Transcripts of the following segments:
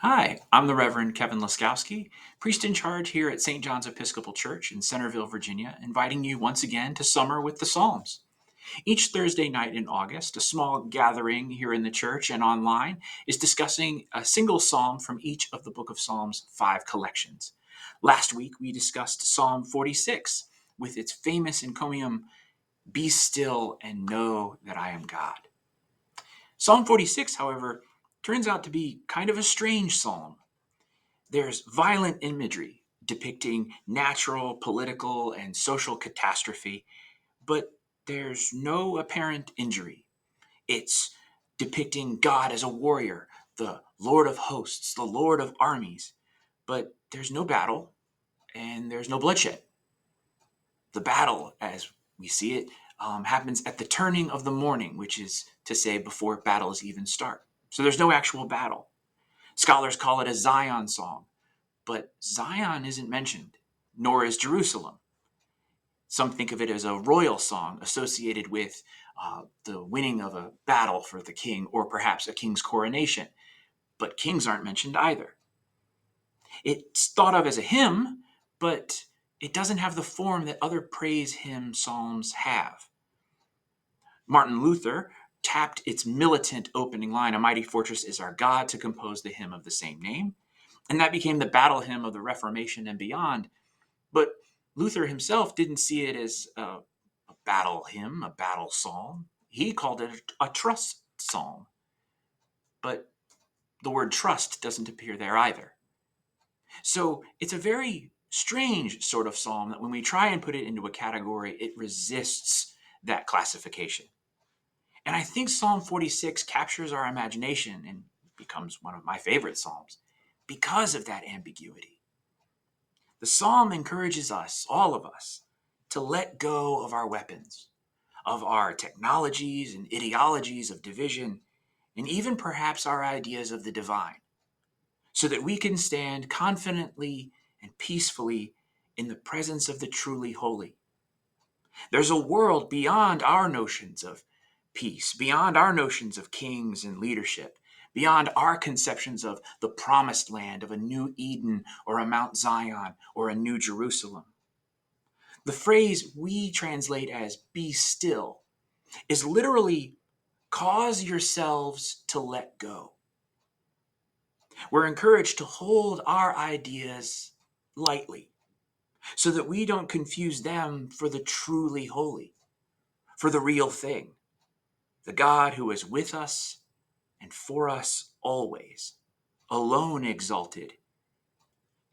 Hi, I'm the Reverend Kevin Laskowski, priest in charge here at St. John's Episcopal Church in Centerville, Virginia, inviting you once again to Summer with the Psalms. Each Thursday night in August, a small gathering here in the church and online is discussing a single psalm from each of the Book of Psalms 5 collections. Last week, we discussed Psalm 46 with its famous encomium, "Be still and know that I am God." Psalm 46, however, turns out to be kind of a strange psalm. There's violent imagery depicting natural, political, and social catastrophe, but there's no apparent injury. It's depicting God as a warrior, the Lord of hosts, the Lord of armies, but there's no battle and there's no bloodshed. The battle, as we see it, happens at the turning of the morning, which is to say before battles even start. So there's no actual battle. Scholars call it a Zion song, but Zion isn't mentioned, nor is Jerusalem. Some think of it as a royal song associated with the winning of a battle for the king, or perhaps a king's coronation, but kings aren't mentioned either. It's thought of as a hymn, but it doesn't have the form that other praise hymn psalms have. Martin Luther tapped its militant opening line, "A mighty fortress is our God," to compose the hymn of the same name, and that became the battle hymn of the Reformation and beyond. But Luther himself didn't see it as a battle hymn, a battle psalm. He called it a trust psalm. But the word trust doesn't appear there either. So it's a very strange sort of psalm that when we try and put it into a category, it resists that classification. And I think Psalm 46 captures our imagination and becomes one of my favorite psalms because of that ambiguity. The psalm encourages us, all of us, to let go of our weapons, of our technologies and ideologies of division, and even perhaps our ideas of the divine, so that we can stand confidently and peacefully in the presence of the truly holy. There's a world beyond our notions of peace, beyond our notions of kings and leadership, beyond our conceptions of the promised land, of a new Eden or a Mount Zion or a new Jerusalem. The phrase we translate as "be still" is literally "cause yourselves to let go." We're encouraged to hold our ideas lightly so that we don't confuse them for the truly holy, for the real thing, the God who is with us and for us always, alone exalted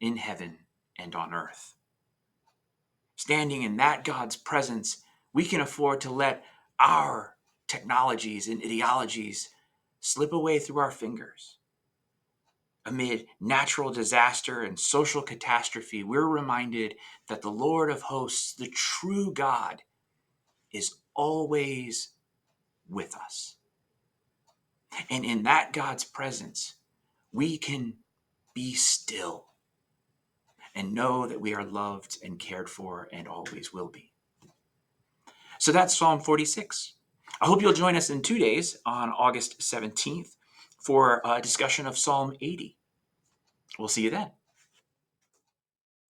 in heaven and on earth. Standing in that God's presence, we can afford to let our technologies and ideologies slip away through our fingers. Amid natural disaster and social catastrophe, we're reminded that the Lord of hosts, the true God, is always with us. And in that God's presence, we can be still and know that we are loved and cared for and always will be. So that's Psalm 46. I hope you'll join us in 2 days on August 17th for a discussion of Psalm 80. We'll see you then.